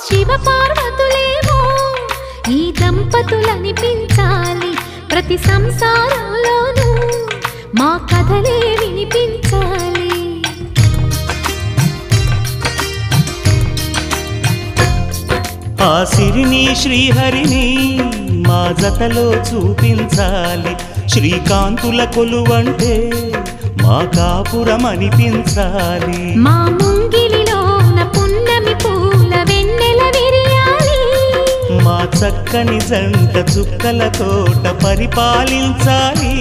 శివ పార్వతులేమో ఈ దంపతులనిపించాలి ప్రతి సంసారంలోనూ మా కథలే వినిపించాలి ఆ సిరిని శ్రీహరిని మా జతలో చూపించాలి శ్రీకాంతుల కొలువంటే మా కాపురం అనిపించాలి మా ముంగిలిలోన పున్నమి పూల వెన్నెల విరియాలి మా చక్కని జంట చుక్కల తోట పరిపాలించాలి